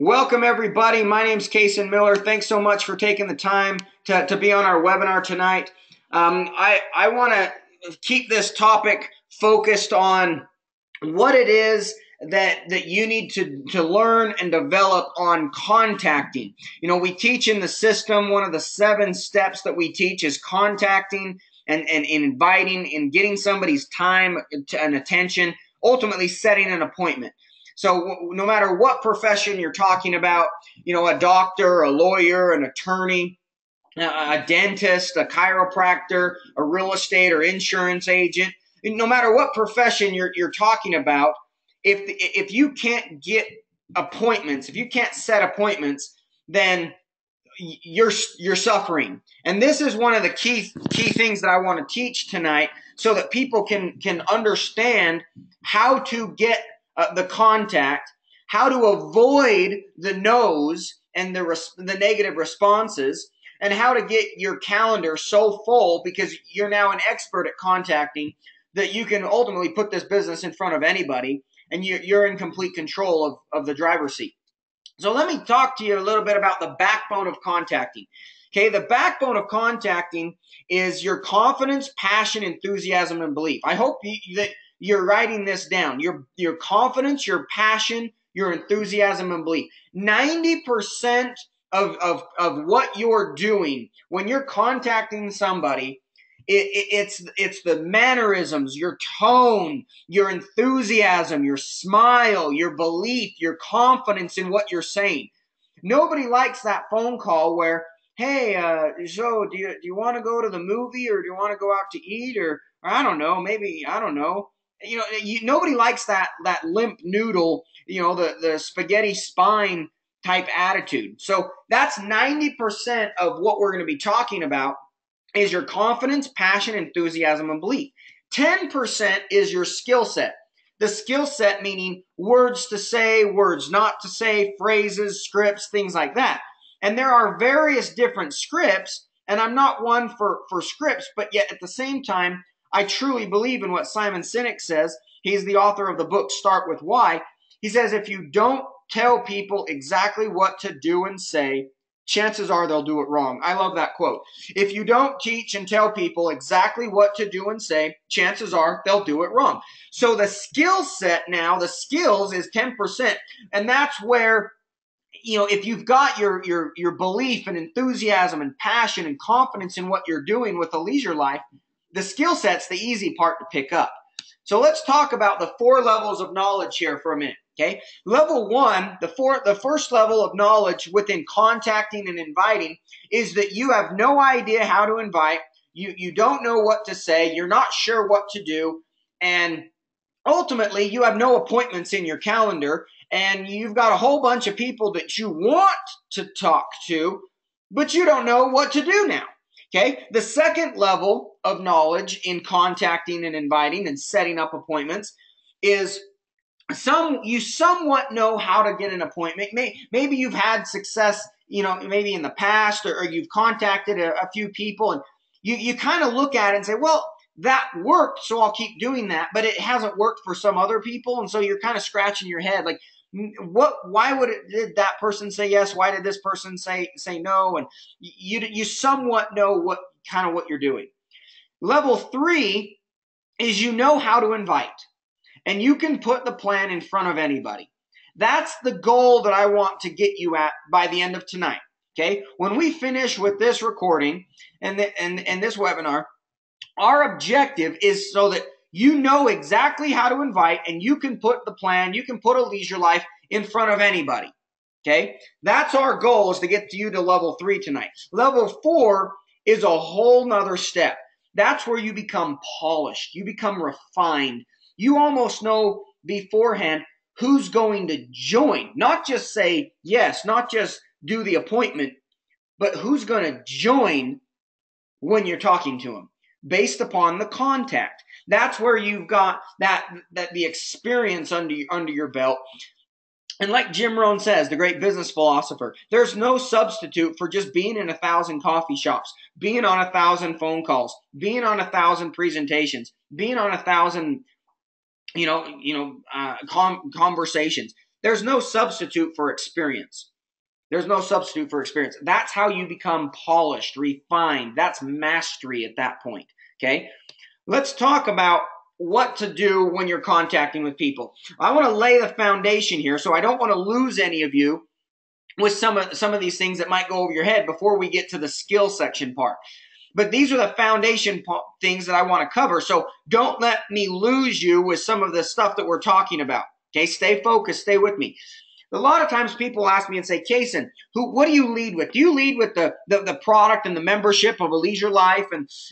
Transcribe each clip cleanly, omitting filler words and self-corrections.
Welcome, everybody. My name's Kason Miller. Thanks so much for taking the time to be on our webinar tonight. I want to keep this topic focused on what it is that you need to learn and develop on contacting. You know, we teach in the system, one of the 7 steps that we teach is contacting and inviting and getting somebody's time and attention, ultimately setting an appointment. So no matter what profession you're talking about, you know, a doctor, a lawyer, an attorney, a dentist, a chiropractor, a real estate or insurance agent, no matter what profession you're talking about, if you can't get appointments, if you can't set appointments, then you're suffering. And this is one of the key things that I want to teach tonight, so that people can understand how to get the contact, how to avoid the no's and the negative responses, and how to get your calendar so full, because you're now an expert at contacting, that you can ultimately put this business in front of anybody, and you're in complete control of the driver's seat. So let me talk to you a little bit about the backbone of contacting. Okay, the backbone of contacting is your confidence, passion, enthusiasm, and belief. I hope that you're writing this down. Your confidence, your passion, your enthusiasm, and belief. 90% of what you're doing when you're contacting somebody, it's the mannerisms, your tone, your enthusiasm, your smile, your belief, your confidence in what you're saying. Nobody likes that phone call where, hey, so do you want to go to the movie, or do you want to go out to eat, or I don't know, maybe, I don't know. You know, nobody likes that limp noodle, you know, the spaghetti spine type attitude. So that's 90% of what we're going to be talking about is your confidence, passion, enthusiasm, and belief. 10% is your skill set. The skill set meaning words to say, words not to say, phrases, scripts, things like that. And there are various different scripts, and I'm not one for scripts, but yet at the same time, I truly believe in what Simon Sinek says. He's the author of the book Start With Why. He says, if you don't tell people exactly what to do and say, chances are they'll do it wrong. I love that quote. If you don't teach and tell people exactly what to do and say, chances are they'll do it wrong. So the skill set now, the skills is 10%. And that's where, you know, if you've got your belief and enthusiasm and passion and confidence in what you're doing with a leisure life, the skill set's the easy part to pick up. So let's talk about the 4 levels of knowledge here for a minute. Okay, level 1, the first level of knowledge within contacting and inviting is that you have no idea how to invite. You don't know what to say. You're not sure what to do, and ultimately you have no appointments in your calendar, and you've got a whole bunch of people that you want to talk to, but you don't know what to do now. Okay, the second level of knowledge in contacting and inviting and setting up appointments is you somewhat know how to get an appointment. Maybe you've had success, you know, maybe in the past, or you've contacted a few people, and you kind of look at it and say, well, that worked, so I'll keep doing that, but it hasn't worked for some other people, and so you're kind of scratching your head like, why did that person say yes? Why did this person say no? And you somewhat know what you're doing. Level 3 is you know how to invite, and you can put the plan in front of anybody. That's the goal that I want to get you at by the end of tonight. Okay, when we finish with this recording and this webinar, our objective is so that you know exactly how to invite, and you can put the plan, you can put a leisure life in front of anybody. Okay, that's our goal, is to get you to level 3 tonight. Level 4 is a whole nother step. That's where you become polished, you become refined. You almost know beforehand who's going to join. Not just say yes, not just do the appointment, but who's going to join when you're talking to them based upon the contact. That's where you've got that the experience under your belt. And like Jim Rohn says, the great business philosopher, there's no substitute for just being in 1,000 coffee shops, being on 1,000 phone calls, being on 1,000 presentations, being on 1,000 conversations. There's no substitute for experience. There's no substitute for experience. That's how you become polished, refined. That's mastery at that point, okay? Let's talk about what to do when you're contacting with people. I want to lay the foundation here, so I don't want to lose any of you with some of these things that might go over your head before we get to the skill section part. But these are the foundation things that I want to cover, so don't let me lose you with some of the stuff that we're talking about. Okay, stay focused, stay with me. A lot of times people ask me and say, Kaysen, what do you lead with? Do you lead with the product and the membership of a Leisure Life?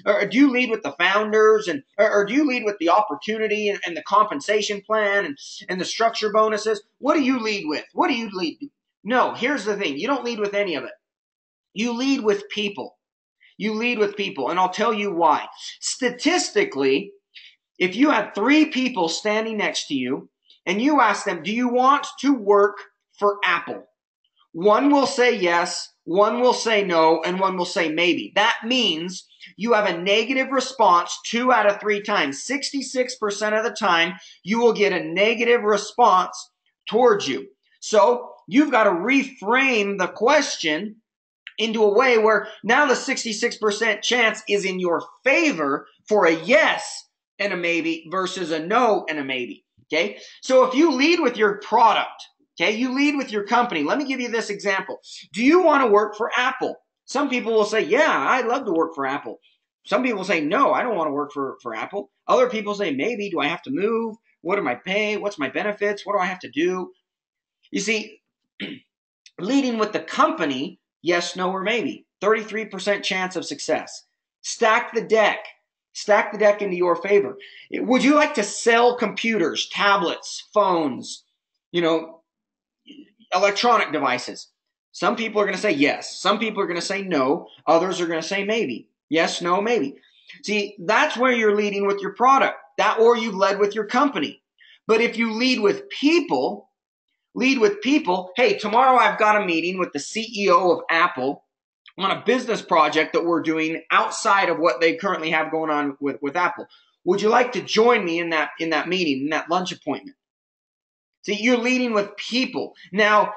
Or do you lead with the founders? Or do you lead with the opportunity and the compensation plan and the structure bonuses? What do you lead with? What do you lead? No, here's the thing. You don't lead with any of it. You lead with people. You lead with people, and I'll tell you why. Statistically, if you had 3 people standing next to you, and you ask them, do you want to work for Apple? One will say yes, one will say no, and one will say maybe. That means you have a negative response 2 out of 3 times. 66% of the time, you will get a negative response towards you. So you've got to reframe the question into a way where now the 66% chance is in your favor for a yes and a maybe versus a no and a maybe. Okay, so if you lead with your product, okay, you lead with your company. Let me give you this example. Do you want to work for Apple? Some people will say, yeah, I'd love to work for Apple. Some people say, no, I don't want to work for Apple. Other people say, maybe. Do I have to move? What am I pay? What's my benefits? What do I have to do? You see, leading with the company, yes, no, or maybe. 33% chance of success. Stack the deck. Stack the deck into your favor. Would you like to sell computers, tablets, phones, electronic devices? Some people are going to say yes. Some people are going to say no. Others are going to say maybe. Yes, no, maybe. See, that's where you're leading with your product. Or you've led with your company. But if you lead with people, hey, tomorrow I've got a meeting with the CEO of Apple on a business project that we're doing outside of what they currently have going on with Apple. Would you like to join me in that meeting, in that lunch appointment? See, you're leading with people. Now,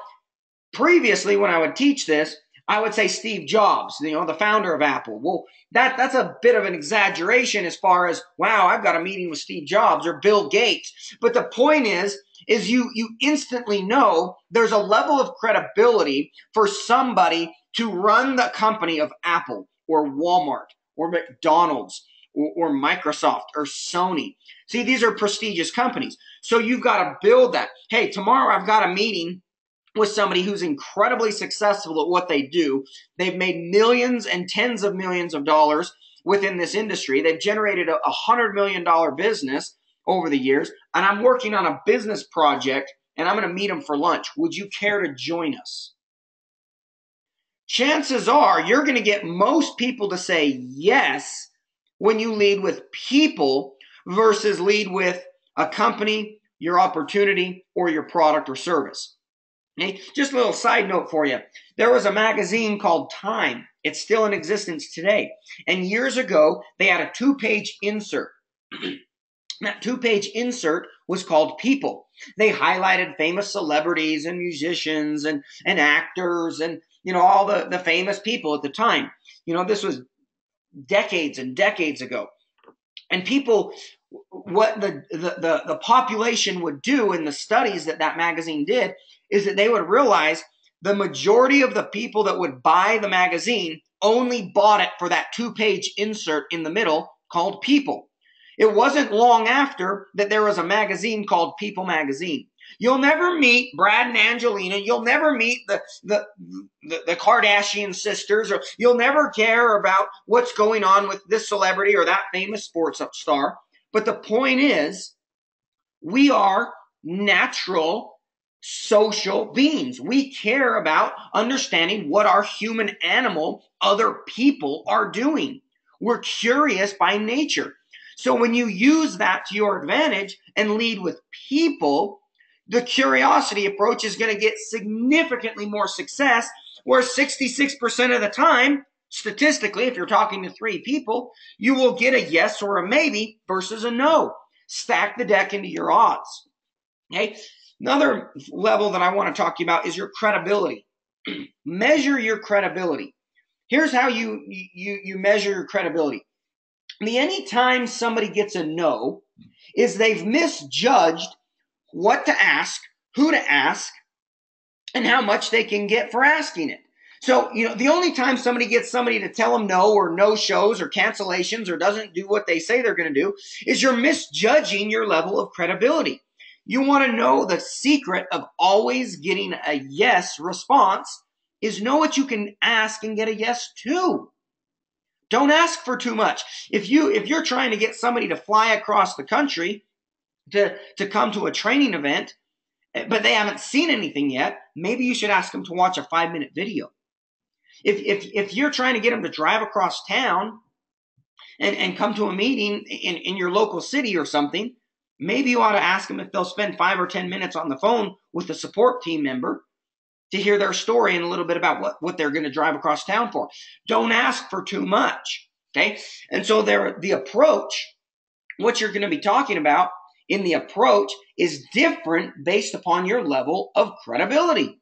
previously when I would teach this, I would say Steve Jobs, the founder of Apple. Well, that's a bit of an exaggeration as far as, wow, I've got a meeting with Steve Jobs or Bill Gates. But the point is you instantly know there's a level of credibility for somebody to run the company of Apple or Walmart or McDonald's or Microsoft or Sony. See, these are prestigious companies. So you've got to build that. Hey, tomorrow I've got a meeting with somebody who's incredibly successful at what they do. They've made millions and tens of millions of dollars within this industry. They've generated a $100 million business over the years, and I'm working on a business project, and I'm going to meet them for lunch. Would you care to join us? Chances are you're going to get most people to say yes when you lead with people versus lead with a company, your opportunity, or your product or service. Okay? Just a little side note for you. There was a magazine called Time. It's still in existence today. And years ago, they had a 2-page insert. That 2-page insert was called People. They highlighted famous celebrities and musicians and actors and all the famous people at the time. This was decades and decades ago. And people, what the population would do in the studies that magazine did is that they would realize the majority of the people that would buy the magazine only bought it for that 2-page insert in the middle called People. It wasn't long after that there was a magazine called People Magazine. You'll never meet Brad and Angelina. You'll never meet the Kardashian sisters, or you'll never care about what's going on with this celebrity or that famous sports star. But the point is, we are natural social beings. We care about understanding what our human animal, other people, are doing. We're curious by nature. So when you use that to your advantage and lead with people, the curiosity approach is going to get significantly more success, where 66% of the time, statistically, if you're talking to 3 people, you will get a yes or a maybe versus a no. Stack the deck into your odds. Okay? Another level that I want to talk to you about is your credibility. Measure your credibility. Here's how you measure your credibility. Anytime somebody gets a no, is they've misjudged what to ask, who to ask, and how much they can get for asking it. So, the only time somebody gets somebody to tell them no, or no shows or cancellations, or doesn't do what they say they're going to do, is you're misjudging your level of credibility. You want to know the secret of always getting a yes response is know what you can ask and get a yes to. Don't ask for too much. If you're trying to get somebody to fly across the country to come to a training event, but they haven't seen anything yet, maybe you should ask them to watch a 5-minute video. If you're trying to get them to drive across town and come to a meeting in your local city or something, maybe you ought to ask them if they'll spend 5 or 10 minutes on the phone with a support team member to hear their story and a little bit about what they're going to drive across town for. Don't ask for too much, okay? And so the approach, what you're going to be talking about in the approach is different based upon your level of credibility.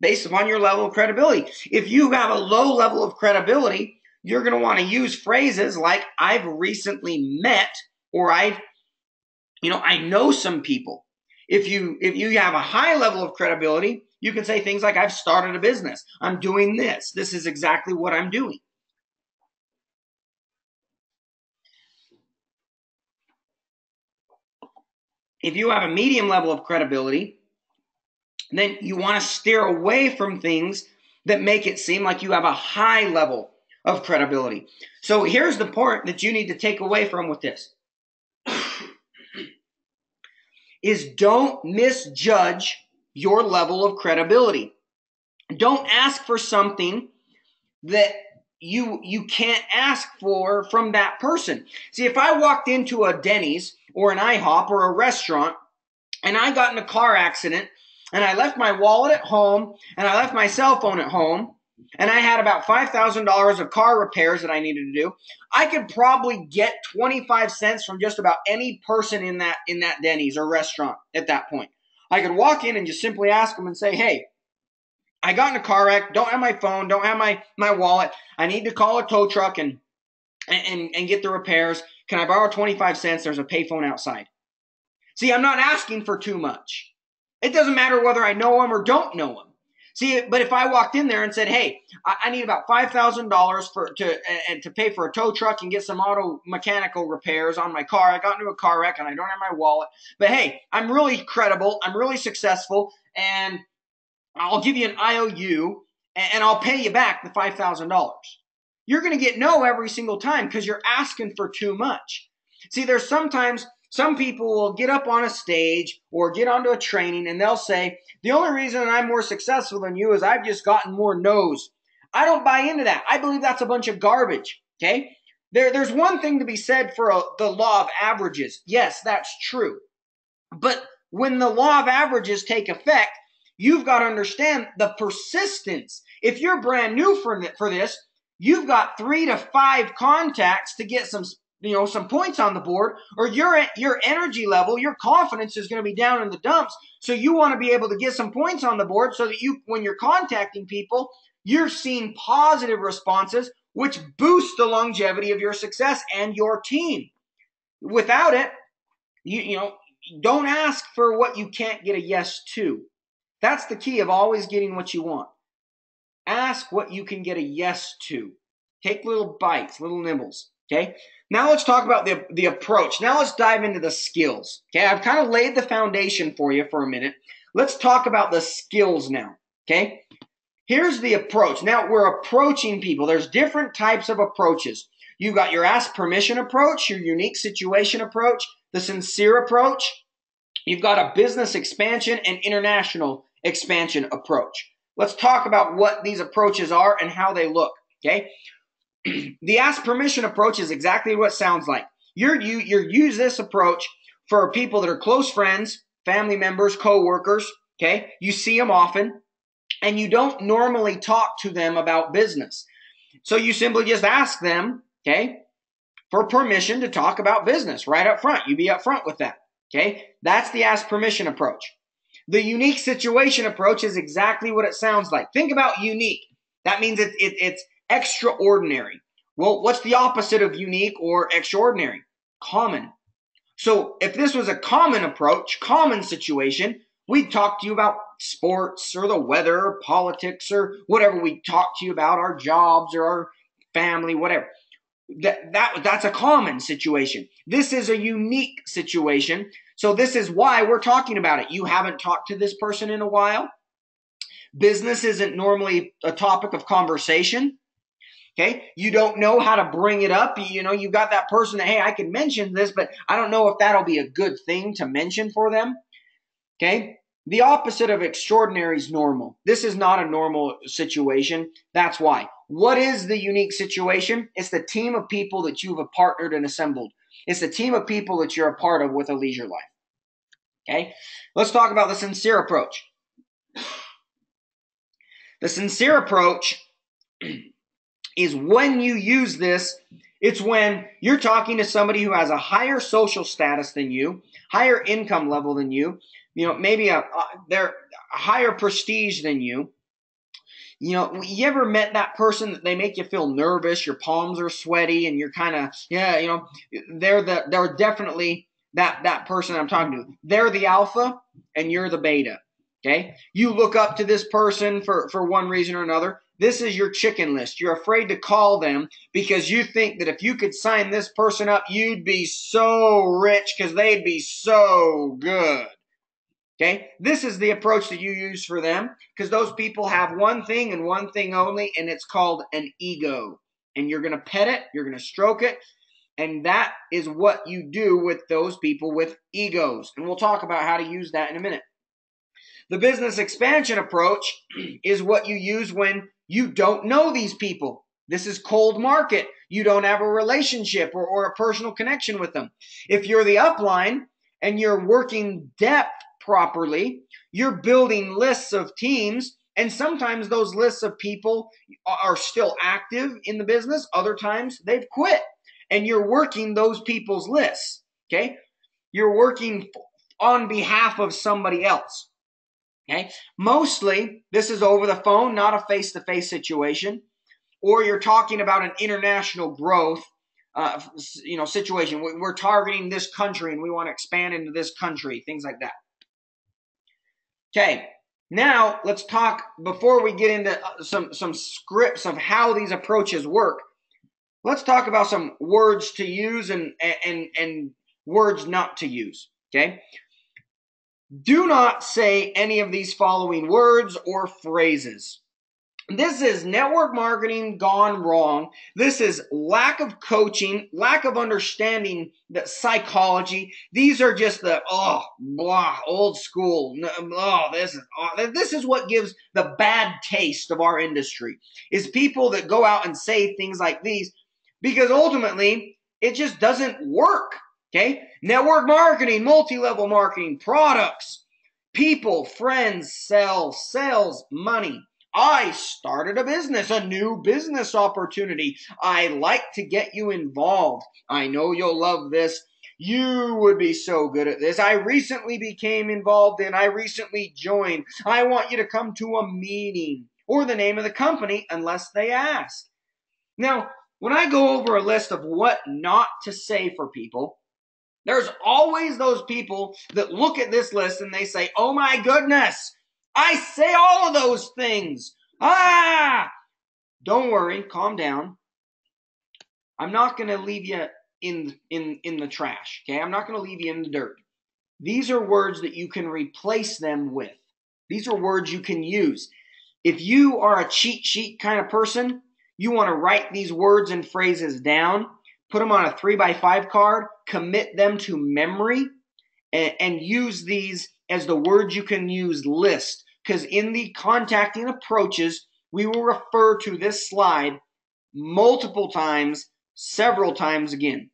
Based upon your level of credibility. If you have a low level of credibility, you're going to want to use phrases like I've recently met, or I know some people. If you have a high level of credibility, you can say things like I've started a business. I'm doing this. This is exactly what I'm doing. If you have a medium level of credibility, then you want to steer away from things that make it seem like you have a high level of credibility. So here's the part that you need to take away from with this. Is don't misjudge your level of credibility. Don't ask for something that you can't ask for from that person. See, if I walked into a Denny's or an IHOP or a restaurant and I got in a car accident and I left my wallet at home and I left my cell phone at home and I had about $5,000 of car repairs that I needed to do, I could probably get 25 cents from just about any person in that Denny's or restaurant at that point. I could walk in and just simply ask them and say, hey, I got in a car wreck, don't have my phone, don't have my wallet. I need to call a tow truck and get the repairs. Can I borrow 25 cents? There's a payphone outside. See, I'm not asking for too much. It doesn't matter whether I know them or don't know them. See, but if I walked in there and said, hey, I need about $5,000 to pay for a tow truck and get some auto mechanical repairs on my car. I got into a car wreck and I don't have my wallet. But hey, I'm really credible. I'm really successful. And I'll give you an IOU and I'll pay you back the $5,000. You're going to get no every single time because you're asking for too much. See, there's sometimes some people will get up on a stage or get onto a training and they'll say, the only reason I'm more successful than you is I've just gotten more no's. I don't buy into that. I believe that's a bunch of garbage, okay? There's one thing to be said for the law of averages. Yes, that's true. But when the law of averages take effect, you've got to understand the persistence. If you're brand new for this, you've got 3 to 5 contacts to get some points on the board, or your energy level, your confidence is going to be down in the dumps. So you want to be able to get some points on the board so that when you're contacting people, you're seeing positive responses, which boost the longevity of your success and your team. Without it, don't ask for what you can't get a yes to. That's the key of always getting what you want. Ask what you can get a yes to. Take little bites, little nibbles. Okay. Now let's talk about the approach. Now let's dive into the skills. Okay. I've kind of laid the foundation for you for a minute. Let's talk about the skills now. Okay. Here's the approach. Now we're approaching people. There's different types of approaches. You've got your ask permission approach, your unique situation approach, the sincere approach. You've got a business expansion and international expansion approach. Let's talk about what these approaches are and how they look. Okay. The ask permission approach is exactly what it sounds like. You use this approach for people that are close friends, family members, co-workers, okay? You see them often, and you don't normally talk to them about business. So you simply just ask them, okay, for permission to talk about business right up front. You be up front with that, okay? That's the ask permission approach. The unique situation approach is exactly what it sounds like. Think about unique. That means it's extraordinary. Well, what's the opposite of unique or extraordinary? Common. So if this was a common approach, common situation, we'd talk to you about sports or the weather or politics or whatever we talk to you about, our jobs or our family, whatever. That's a common situation. This is a unique situation. So this is why we're talking about it. You haven't talked to this person in a while. Business isn't normally a topic of conversation. Okay. You don't know how to bring it up. You've got that person that, hey, I can mention this, but I don't know if that'll be a good thing to mention for them. Okay. The opposite of extraordinary is normal. This is not a normal situation. That's why. What is the unique situation? It's the team of people that you've partnered and assembled. It's the team of people that you're a part of with a leisure life. Okay. Let's talk about the sincere approach. The sincere approach is when you use this, it's when you're talking to somebody who has a higher social status than you, higher income level than you, maybe they're higher prestige than you. You ever met that person that they make you feel nervous, your palms are sweaty, and you're kind of, they're definitely that person I'm talking to. They're the alpha and you're the beta. Okay? You look up to this person for one reason or another. This is your chicken list. You're afraid to call them because you think that if you could sign this person up, you'd be so rich because they'd be so good. Okay? This is the approach that you use for them because those people have one thing and one thing only, and it's called an ego. And you're going to pet it, you're going to stroke it, and that is what you do with those people with egos. And we'll talk about how to use that in a minute. The business expansion approach is what you use when you don't know these people. This is cold market. You don't have a relationship or a personal connection with them. If you're the upline and you're working depth properly, you're building lists of teams, and sometimes those lists of people are still active in the business. Other times they've quit, and you're working those people's lists. Okay? You're working on behalf of somebody else. Okay? Mostly, this is over the phone, not a face-to-face situation, or you're talking about an international growth situation. We're targeting this country and we want to expand into this country, things like that. Okay, now let's talk, before we get into some scripts of how these approaches work, let's talk about some words to use and words not to use, okay? Do not say any of these following words or phrases. This is network marketing gone wrong. This is lack of coaching, lack of understanding the psychology. These are just the old school. This is what gives the bad taste of our industry. Is people that go out and say things like these because ultimately it just doesn't work. Okay? Network marketing, multi-level marketing, products, people, friends, sales, money. I started a business, a new business opportunity. I like to get you involved. I know you'll love this. You would be so good at this. I recently became involved and I recently joined. I want you to come to a meeting or the name of the company unless they ask. Now, when I go over a list of what not to say for people, there's always those people that look at this list and they say, oh my goodness, I say all of those things. Don't worry, calm down. I'm not going to leave you in the trash, okay? I'm not going to leave you in the dirt. These are words that you can replace them with. These are words you can use. If you are a cheat sheet kind of person, you want to write these words and phrases down, put them on a 3x5 card, commit them to memory, and use these as the words you can use list. Because in the contacting approaches, we will refer to this slide multiple times, several times again.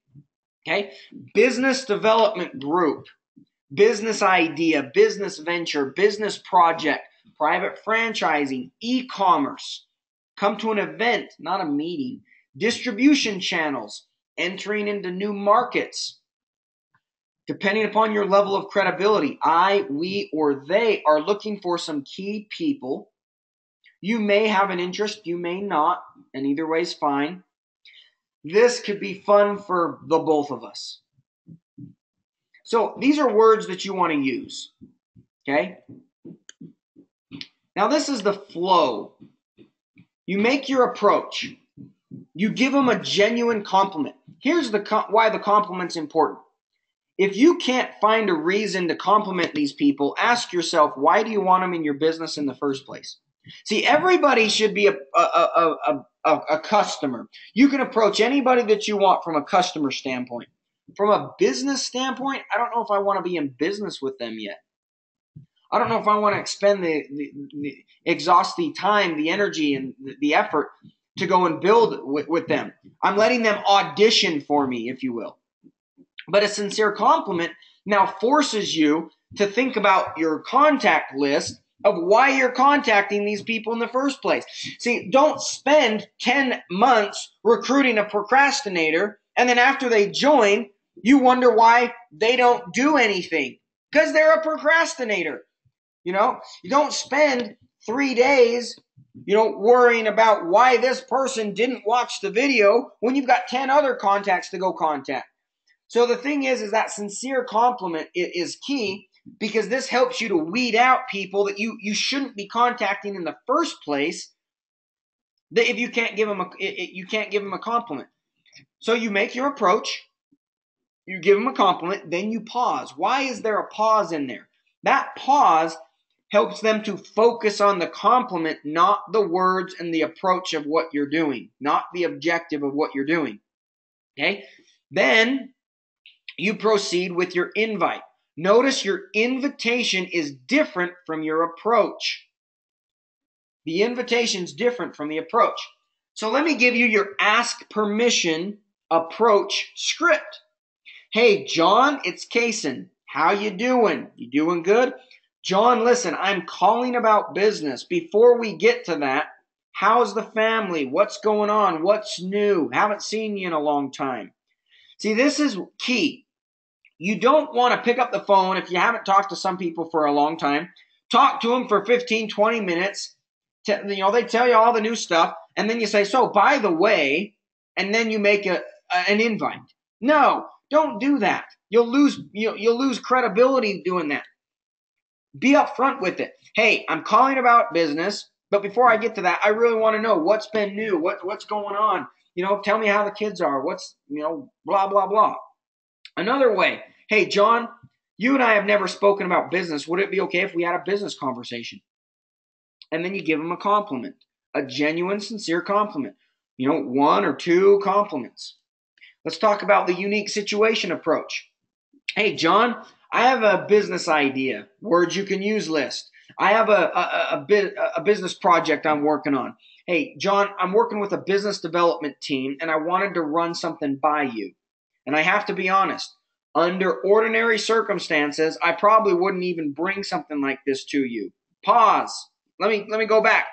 Okay? Business development group, business idea, business venture, business project, private franchising, e-commerce. Come to an event, not a meeting. Distribution channels, entering into new markets. Depending upon your level of credibility, I, we, or they are looking for some key people. You may have an interest, you may not, and either way is fine. This could be fun for the both of us. So these are words that you want to use, okay? Now this is the flow. You make your approach. You give them a genuine compliment. Here's why the compliment's important. If you can't find a reason to compliment these people, ask yourself, why do you want them in your business in the first place? See, everybody should be a customer. You can approach anybody that you want from a customer standpoint. From a business standpoint, I don't know if I want to be in business with them yet. I don't know if I want to expend exhaust the time, the energy, and the effort to go and build with them. I'm letting them audition for me, if you will. But a sincere compliment now forces you to think about your contact list of why you're contacting these people in the first place. See, don't spend 10 months recruiting a procrastinator, and then after they join, you wonder why they don't do anything. Because they're a procrastinator. You don't spend 3 days, worrying about why this person didn't watch the video when you've got 10 other contacts to go contact. So the thing is that sincere compliment is key, because this helps you to weed out people that you shouldn't be contacting in the first place. That if you can't give them a compliment. So you make your approach, you give them a compliment, then you pause. Why is there a pause in there? That pause helps them to focus on the compliment, not the words and the approach of what you're doing, not the objective of what you're doing. Okay? Then you proceed with your invite. Notice your invitation is different from your approach. The invitation is different from the approach. So let me give you your ask permission approach script. Hey, John, it's Kaysen. How you doing? You doing good? John, listen, I'm calling about business. Before we get to that, how's the family? What's going on? What's new? Haven't seen you in a long time. See, this is key. You don't want to pick up the phone if you haven't talked to some people for a long time. Talk to them for 15, 20 minutes. They tell you all the new stuff, and then you say, so by the way, and then you make an invite. No, don't do that. You'll lose credibility doing that. Be upfront with it. Hey, I'm calling about business, but before I get to that, I really want to know what's been new, what's going on. Tell me how the kids are. What's, blah, blah, blah. Another way, hey, John, you and I have never spoken about business. Would it be okay if we had a business conversation? And then you give them a compliment, a genuine, sincere compliment. 1 or 2 compliments. Let's talk about the unique situation approach. Hey, John, I have a business idea, words you can use list. I have a business project I'm working on. Hey, John, I'm working with a business development team, and I wanted to run something by you. And I have to be honest, under ordinary circumstances, I probably wouldn't even bring something like this to you. Pause. Let me go back.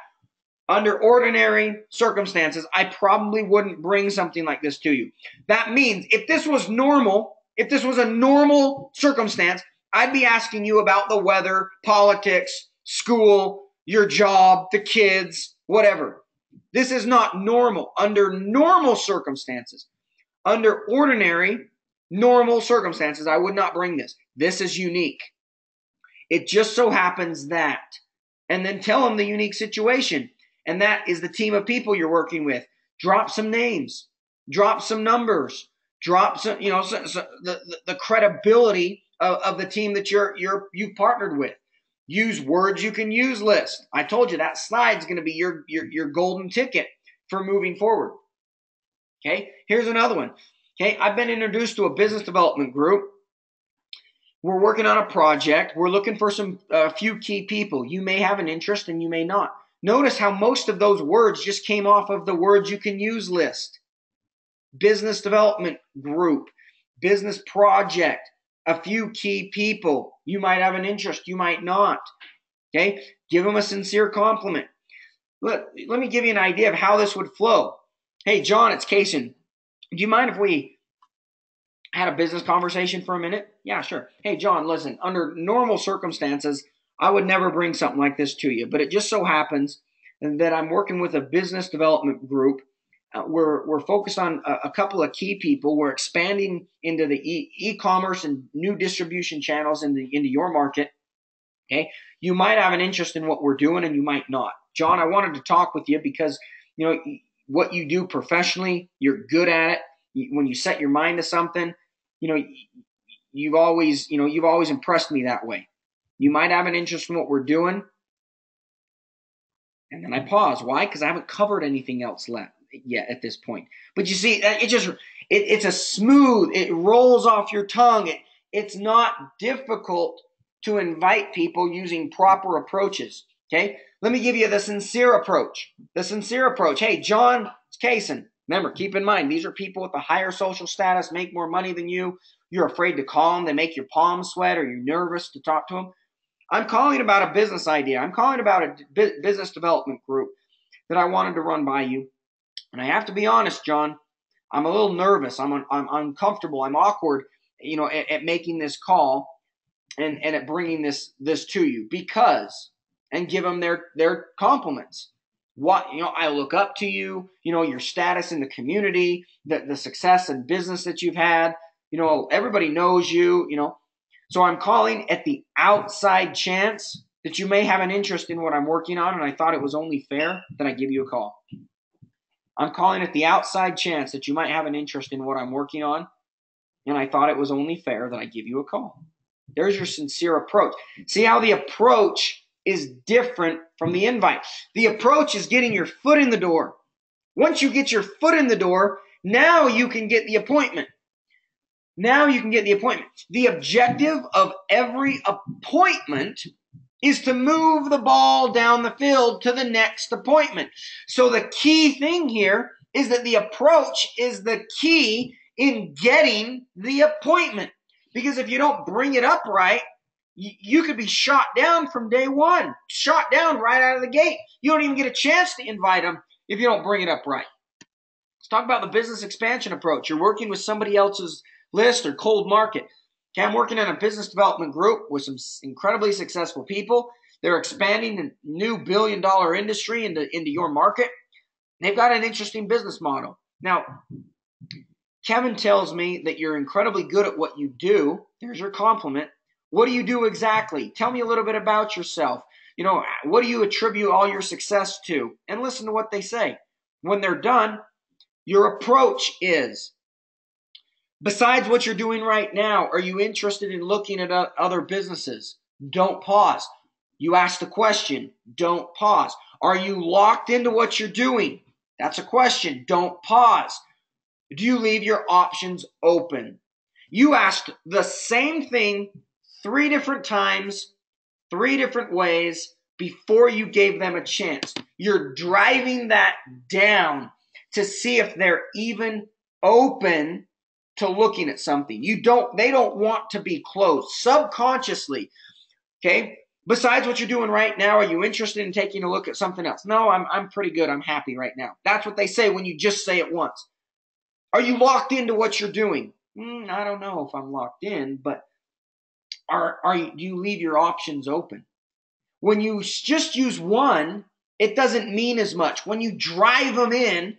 Under ordinary circumstances, I probably wouldn't bring something like this to you. That means if this was normal, if this was a normal circumstance, I'd be asking you about the weather, politics, school, your job, the kids, whatever. This is not normal. Under normal circumstances, under ordinary, normal circumstances, I would not bring this. This is unique. It just so happens that. And then tell them the unique situation. And that is the team of people you're working with. Drop some names. Drop some numbers. Drop some, the credibility of the team that you've partnered with. Use words you can use list. I told you that slide's going to be your golden ticket for moving forward. Okay, here's another one. Okay, I've been introduced to a business development group. We're working on a project. We're looking for a few key people. You may have an interest and you may not. Notice how most of those words just came off of the words you can use list. Business development group, business project, a few key people. You might have an interest, you might not. Okay, give them a sincere compliment. Let me give you an idea of how this would flow. Hey, John, it's Kaysen. Do you mind if we had a business conversation for a minute? Yeah, sure. Hey, John, listen, under normal circumstances, I would never bring something like this to you, but it just so happens that I'm working with a business development group. We're focused on a couple of key people. We're expanding into the e-commerce and new distribution channels into your market. Okay, you might have an interest in what we're doing, and you might not. John, I wanted to talk with you because what you do professionally, you're good at it. When you set your mind to something, you know, you've always impressed me that way. You might have an interest in what we're doing. And then I pause. Why? Because I haven't covered anything else yet at this point. But you see, it's a smooth, it rolls off your tongue. It's not difficult to invite people using proper approaches. Okay? Let me give you the sincere approach. The sincere approach. Hey, John Kaysen. Remember, keep in mind, these are people with a higher social status, make more money than you. You're afraid to call them. They make your palms sweat, or you're nervous to talk to them. I'm calling about a business idea. I'm calling about a business development group that I wanted to run by you. And I have to be honest, John, I'm a little nervous. I'm uncomfortable. I'm awkward, at making this call and at bringing this to you because, and give them their compliments. I look up to you, your status in the community, the success and business that you've had. Everybody knows you, So I'm calling at the outside chance that you may have an interest in what I'm working on, and I thought it was only fair that I give you a call. I'm calling at the outside chance that you might have an interest in what I'm working on, and I thought it was only fair that I give you a call. There's your sincere approach. See how the approach is different from the invite. The approach is getting your foot in the door. Once you get your foot in the door, now you can get the appointment. The objective of every appointment is to move the ball down the field to the next appointment. So the key thing here is that the approach is the key in getting the appointment. Because if you don't bring it up right, you could be shot down from day one, shot down right out of the gate. You don't even get a chance to invite them if you don't bring it up right. Let's talk about the business expansion approach. You're working with somebody else's list or cold market. Okay, I'm working in a business development group with some incredibly successful people. They're expanding a new billion-dollar industry into your market. They've got an interesting business model. Now, Kevin tells me that you're incredibly good at what you do. There's your compliment. What do you do exactly? Tell me a little bit about yourself. What do you attribute all your success to? And listen to what they say. When they're done, your approach is, besides what you're doing right now, are you interested in looking at other businesses? Don't pause. You ask the question. Don't pause. Are you locked into what you're doing? That's a question. Don't pause. Do you leave your options open? You asked the same thing 3 different times, 3 different ways before you gave them a chance. You're driving that down to see if they're even open to looking at something. They don't want to be closed subconsciously. Okay? Besides what you're doing right now, are you interested in taking a look at something else? No, I'm pretty good. I'm happy right now. That's what they say when you just say it once. Are you locked into what you're doing? I don't know if I'm locked in, but do you leave your options open? When you just use one, it doesn't mean as much. When you drive them in,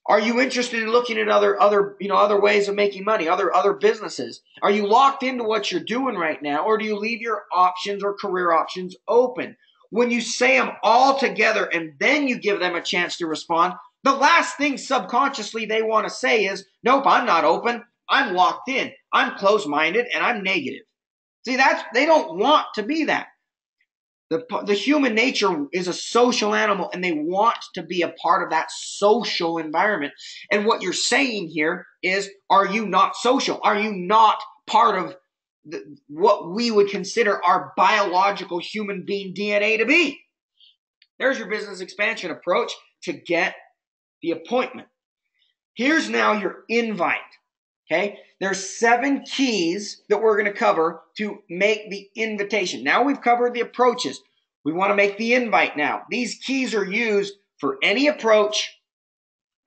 are you interested in looking at other ways of making money, other businesses? Are you locked into what you're doing right now, or do you leave your options or career options open? When you say them all together and then you give them a chance to respond, the last thing subconsciously they want to say is, nope, I'm not open. I'm locked in. I'm closed-minded and I'm negative. See, they don't want to be that. The human nature is a social animal, and they want to be a part of that social environment. And what you're saying here is, are you not social? Are you not part of what we would consider our biological human being DNA to be? There's your business expansion approach to get the appointment. Here's now your invite. Okay, there's 7 keys that we're going to cover to make the invitation. Now we've covered the approaches. We want to make the invite now. These keys are used for any approach,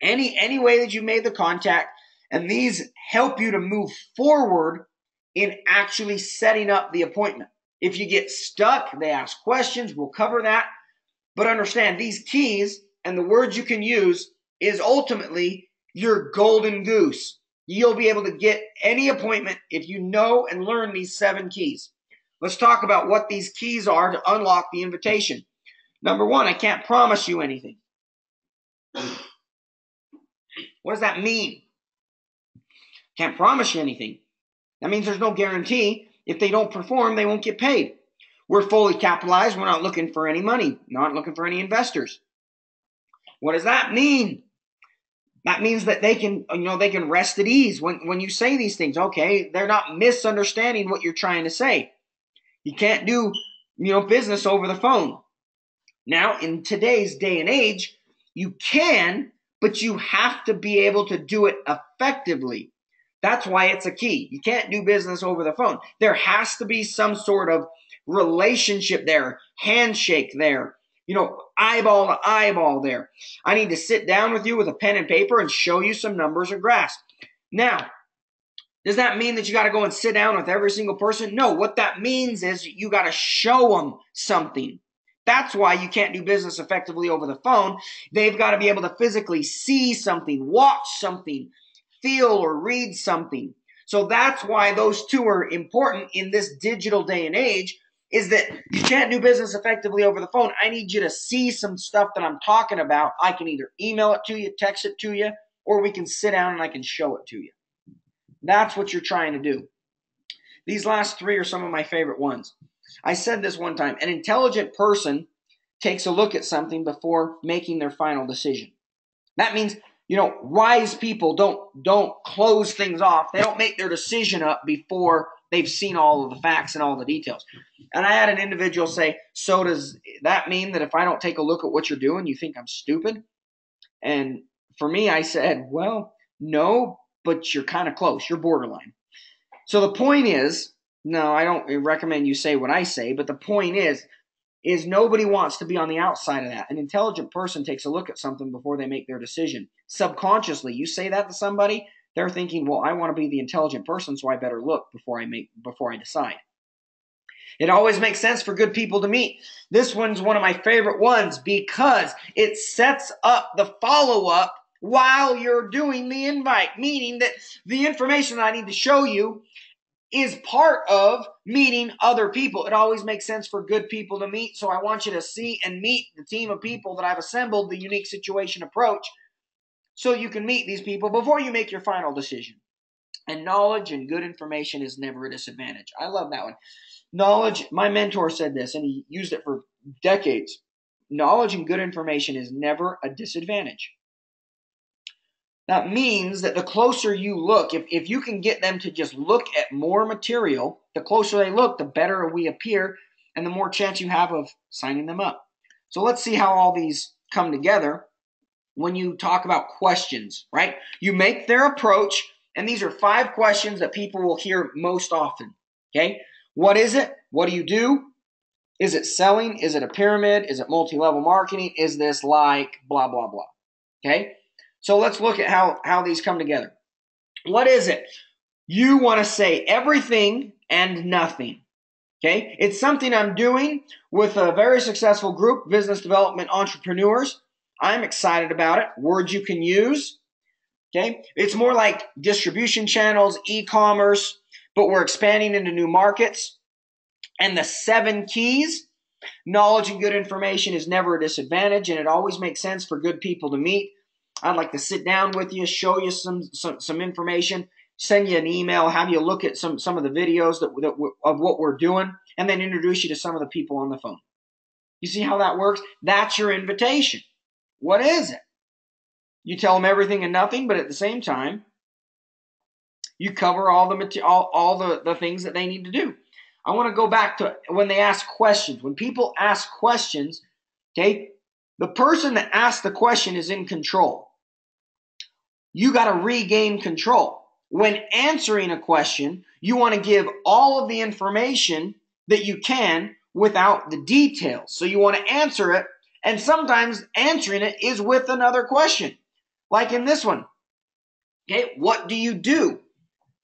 any way that you made the contact, And these help you to move forward in actually setting up the appointment. If you get stuck, they ask questions. We'll cover that. But understand, these keys and the words you can use is ultimately your golden goose. You'll be able to get any appointment if you know and learn these 7 keys. Let's talk about what these keys are to unlock the invitation. Number 1, I can't promise you anything. What does that mean? Can't promise you anything. That means there's no guarantee. If they don't perform, they won't get paid. We're fully capitalized. We're not looking for any money, not looking for any investors. What does that mean? That means that they can rest at ease when you say these things. Okay, they're not misunderstanding what you're trying to say. You can't do, business over the phone. Now, in today's day and age, you can, but you have to be able to do it effectively. That's why it's a key. You can't do business over the phone. There has to be some sort of relationship there, handshake there, eyeball to eyeball there. I need to sit down with you with a pen and paper and show you some numbers or graphs. Now, does that mean that you got to go and sit down with every single person? No, what that means is you got to show them something. That's why you can't do business effectively over the phone. They've got to be able to physically see something, watch something, feel or read something. So that's why those 2 are important in this digital day and age, is that you can't do business effectively over the phone. I need you to see some stuff that I'm talking about. I can either email it to you, text it to you, or we can sit down and I can show it to you. That's what you're trying to do. These last 3 are some of my favorite ones. I said this one time, an intelligent person takes a look at something before making their final decision. That means, wise people don't close things off. They don't make their decision up before they've seen all of the facts and all the details. And I had an individual say, so does that mean that if I don't take a look at what you're doing, you think I'm stupid? And for me, I said, well, no, but you're kind of close. You're borderline. So the point is, no, I don't recommend you say what I say, but the point is nobody wants to be on the outside of that. An intelligent person takes a look at something before they make their decision. Subconsciously, you say that to somebody, they're thinking, well, I want to be the intelligent person, so I better look before I decide. It always makes sense for good people to meet. This one's one of my favorite ones because it sets up the follow-up while you're doing the invite, meaning that the information that I need to show you is part of meeting other people. It always makes sense for good people to meet, so I want you to see and meet the team of people that I've assembled, the unique situation approach, so you can meet these people before you make your final decision. And knowledge and good information is never a disadvantage. I love that one. Knowledge, my mentor said this, and he used it for decades. Knowledge and good information is never a disadvantage. That means that the closer you look, if you can get them to just look at more material, the closer they look, the better we appear, and the more chance you have of signing them up. So let's see how all these come together when you talk about questions, right? You make their approach, and these are 5 questions that people will hear most often, okay? What is it? What do you do? Is it selling? Is it a pyramid? Is it multi-level marketing? Is this like blah, blah, blah, okay? So let's look at how these come together. What is it? You want to say everything and nothing, okay? It's something I'm doing with a very successful group, business development entrepreneurs. I'm excited about it. Words you can use, okay? It's more like distribution channels, e-commerce, but we're expanding into new markets. And the 7 keys, knowledge and good information is never a disadvantage, and it always makes sense for good people to meet. I'd like to sit down with you, show you some information, send you an email, have you look at some of the videos of what we're doing, and then introduce you to some of the people on the phone. You see how that works? That's your invitation. What is it? You tell them everything and nothing, but at the same time, you cover all the things that they need to do. I want to go back to when they ask questions. When people ask questions, okay, the person that asks the question is in control. You got to regain control. When answering a question, you want to give all of the information that you can without the details. So you want to answer it, and sometimes answering it is with another question. Like in this one, Okay, what do you do?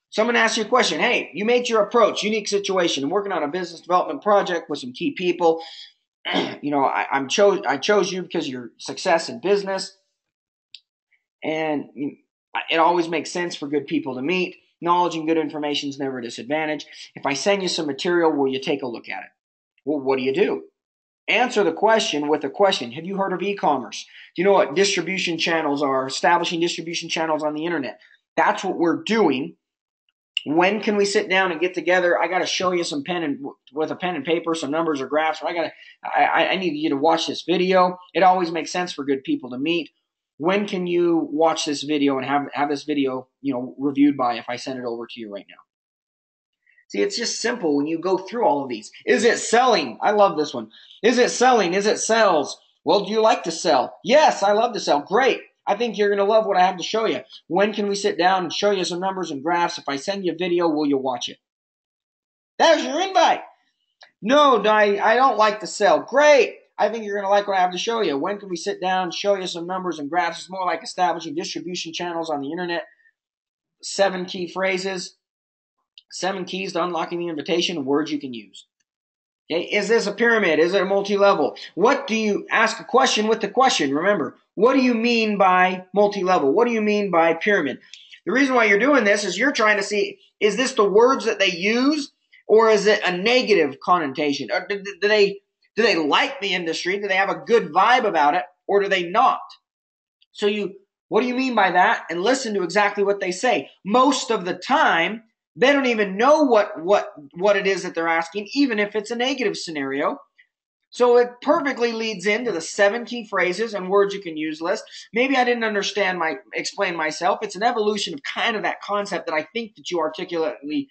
Someone asks you a question. Hey, you made your approach, unique situation. I'm working on a business development project with some key people. I chose you because of your success in business, and it always makes sense for good people to meet. Knowledge and good information is never a disadvantage. If I send you some material, will you take a look at it? Well, what do you do? Answer the question with a question. Have you heard of e-commerce? Do you know what distribution channels are? Establishing distribution channels on the internet. That's what we're doing. When can we sit down and get together? I got to show you with a pen and paper, some numbers or graphs. I need you to watch this video. It always makes sense for good people to meet. When can you watch this video and have this video, reviewed by if I send it over to you right now? See, it's just simple when you go through all of these. Is it selling? I love this one. Is it selling? Is it sales? Well, do you like to sell? Yes, I love to sell. Great. I think you're going to love what I have to show you. When can we sit down and show you some numbers and graphs? If I send you a video, will you watch it? There's your invite. No, I don't like to sell. Great. I think you're going to like what I have to show you. When can we sit down and show you some numbers and graphs? It's more like establishing distribution channels on the internet. 7 key phrases. 7 keys to unlocking the invitation. Words you can use. Okay, is this a pyramid? Is it a multi-level? What do you ask a question with the question? Remember, what do you mean by multi-level? What do you mean by pyramid? The reason why you're doing this is you're trying to see, is this the words that they use, or is it a negative connotation? Or do they like the industry? Do they have a good vibe about it, or do they not? So what do you mean by that? And listen to exactly what they say. Most of the time, they don't even know what it is that they're asking, even if it's a negative scenario. So it perfectly leads into the 7 key phrases and words you can use list. Maybe I didn't explain myself. It's an evolution of kind of that concept that I think that you articulately,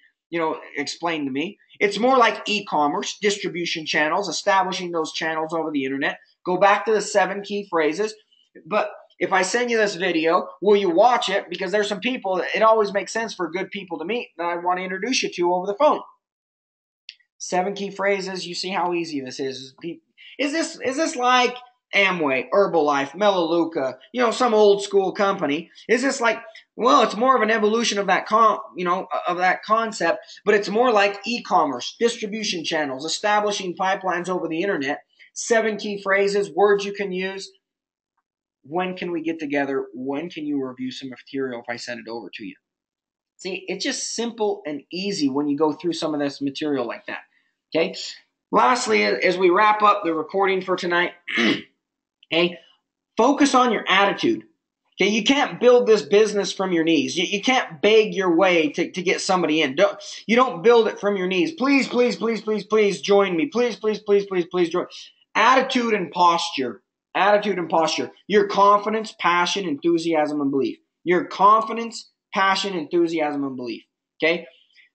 explained to me. It's more like e-commerce, distribution channels, establishing those channels over the internet. Go back to the 7 key phrases. But if I send you this video, will you watch it? Because there's some people, it always makes sense for good people to meet that I want to introduce you to over the phone. 7 key phrases. You see how easy this is. Is this like Amway, Herbalife, Melaleuca, some old school company? Is this like, well, it's more of an evolution of that of that concept, but it's more like e-commerce, distribution channels, establishing pipelines over the internet. 7 key phrases, words you can use. When can we get together? When can you review some material if I send it over to you? See, it's just simple and easy when you go through some of this material like that. Okay. Lastly, as we wrap up the recording for tonight, okay, focus on your attitude. Okay, you can't build this business from your knees. You can't beg your way to get somebody in. You don't build it from your knees. Please, please, please, please, please join me. Please, please, please, please, please join. Attitude and posture. Attitude and posture. Your confidence, passion, enthusiasm, and belief. Your confidence, passion, enthusiasm, and belief. Okay?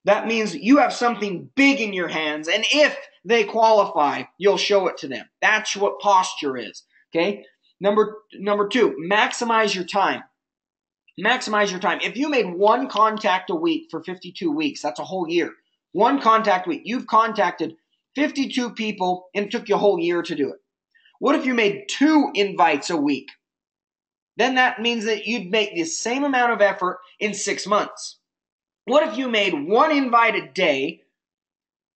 That means you have something big in your hands, and if they qualify, you'll show it to them. That's what posture is. Okay? Number 2, maximize your time. Maximize your time. If you made 1 contact a week for 52 weeks, that's a whole year. 1 contact a week. You've contacted 52 people, and it took you a whole year to do it. What if you made 2 invites a week? Then that means that you'd make the same amount of effort in 6 months. What if you made 1 invite a day,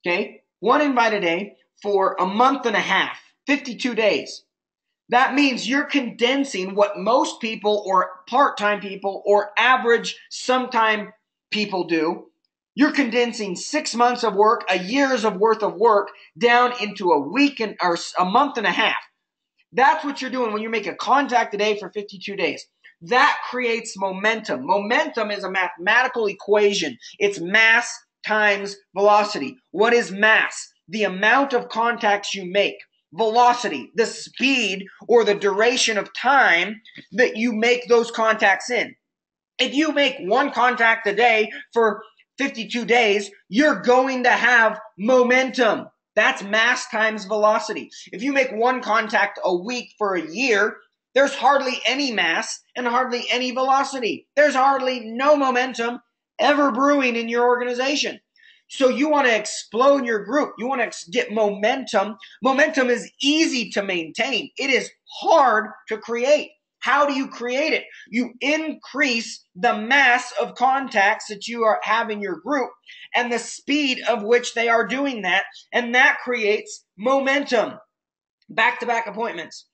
okay? 1 invite a day for a month and a half, 52 days. That means you're condensing what most people or part-time people or average sometime people do. You're condensing 6 months of work, a year's worth of work down into a week or a month and a half. That's what you're doing when you make a contact a day for 52 days. That creates momentum. Momentum is a mathematical equation. It's mass times velocity. What is mass? The amount of contacts you make. Velocity, the speed or the duration of time that you make those contacts in. If you make 1 contact a day for 52 days, you're going to have momentum. That's mass times velocity. If you make 1 contact a week for a year, there's hardly any mass and hardly any velocity. There's hardly no momentum ever brewing in your organization. So you want to explode your group. You want to get momentum. Momentum is easy to maintain. It is hard to create. How do you create it? You increase the mass of contacts that you have in your group and the speed of which they are doing that, and that creates momentum. Back-to-back appointments.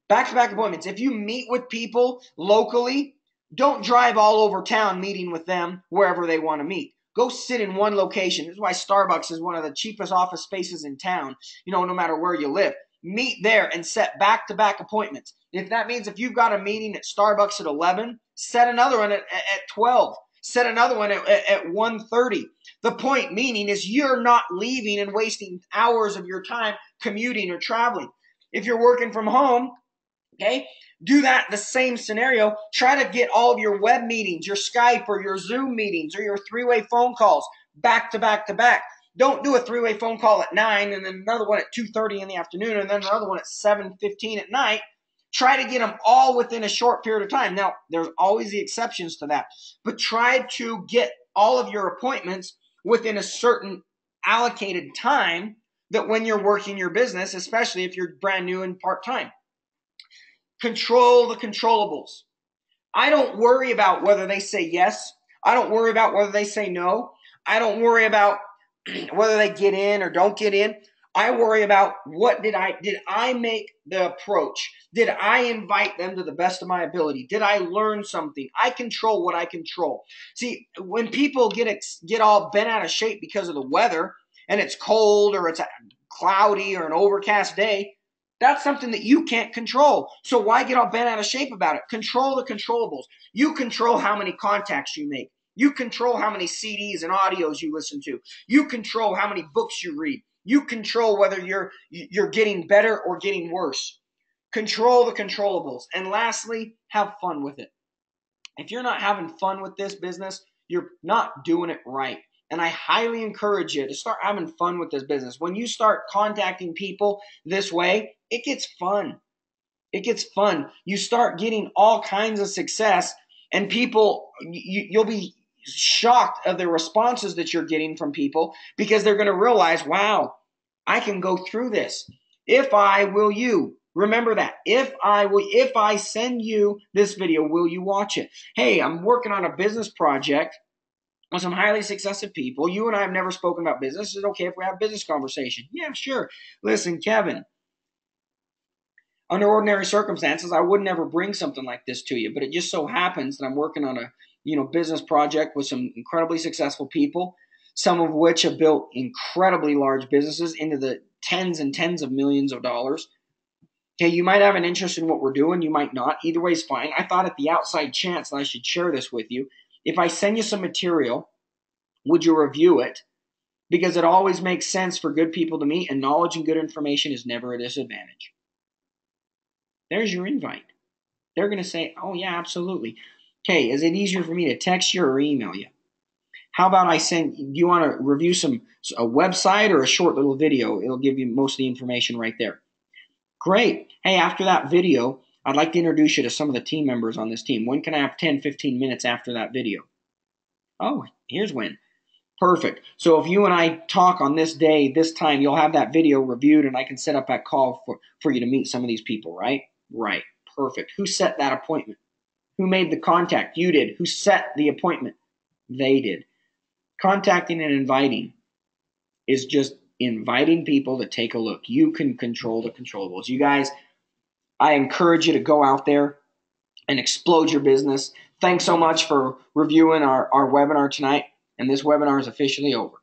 Back-to-back appointments. If you meet with people locally, don't drive all over town meeting with them wherever they want to meet. Go sit in one location. This is why Starbucks is one of the cheapest office spaces in town, no matter where you live. Meet there and set back-to-back appointments. If that means if you've got a meeting at Starbucks at 11, set another one at 12. Set another one at 1:30. The point meaning is you're not leaving and wasting hours of your time commuting or traveling. If you're working from home, okay, do that the same scenario. Try to get all of your web meetings, your Skype or your Zoom meetings or your three-way phone calls back to back to back. Don't do a three-way phone call at 9 and then another one at 2:30 in the afternoon and then another one at 7:15 at night. Try to get them all within a short period of time. Now, there's always the exceptions to that, but try to get all of your appointments within a certain allocated time that when you're working your business, especially if you're brand new and part-time. Control the controllables. I don't worry about whether they say yes. I don't worry about whether they say no. I don't worry about whether they get in or don't get in. I worry about did I make the approach? Did I invite them to the best of my ability? Did I learn something? I control what I control. See, when people get all bent out of shape because of the weather and it's cold or it's cloudy or an overcast day, that's something that you can't control. So why get all bent out of shape about it? Control the controllables. You control how many contacts you make. You control how many CDs and audios you listen to. You control how many books you read. You control whether you're getting better or getting worse. Control the controllables. And lastly, have fun with it. If you're not having fun with this business, you're not doing it right. And I highly encourage you to start having fun with this business. When you start contacting people this way, it gets fun. It gets fun. You start getting all kinds of success, and people, you'll be shocked of the responses that you're getting from people because they're going to realize, wow, I can go through this. If I will you. Remember that. If I send you this video, will you watch it? Hey, I'm working on a business project with some highly successful people. You and I have never spoken about business. Is it okay if we have a business conversation? Yeah, sure. Listen, Kevin, under ordinary circumstances, I would never bring something like this to you, but it just so happens that I'm working on a business project with some incredibly successful people, some of which have built incredibly large businesses into the tens and tens of millions of dollars. Okay, you might have an interest in what we're doing. You might not. Either way is fine. I thought at the outside chance that I should share this with you. If I send you some material, would you review it? Because it always makes sense for good people to meet, and knowledge and good information is never a disadvantage. There's your invite. They're going to say, oh, yeah, absolutely. Okay, is it easier for me to text you or email you? How about do you want to review a website or a short little video? It'll give you most of the information right there. Great. Hey, after that video, I'd like to introduce you to some of the team members on this team. When can I have 10, 15 minutes after that video? Oh, here's when. Perfect. So if you and I talk on this day, this time, you'll have that video reviewed and I can set up that call for you to meet some of these people, right? Right. Perfect. Who set that appointment? Who made the contact? You did. Who set the appointment? They did. Contacting and inviting is just inviting people to take a look. You can control the controllables. You guys, I encourage you to go out there and explode your business. Thanks so much for reviewing our webinar tonight. And this webinar is officially over.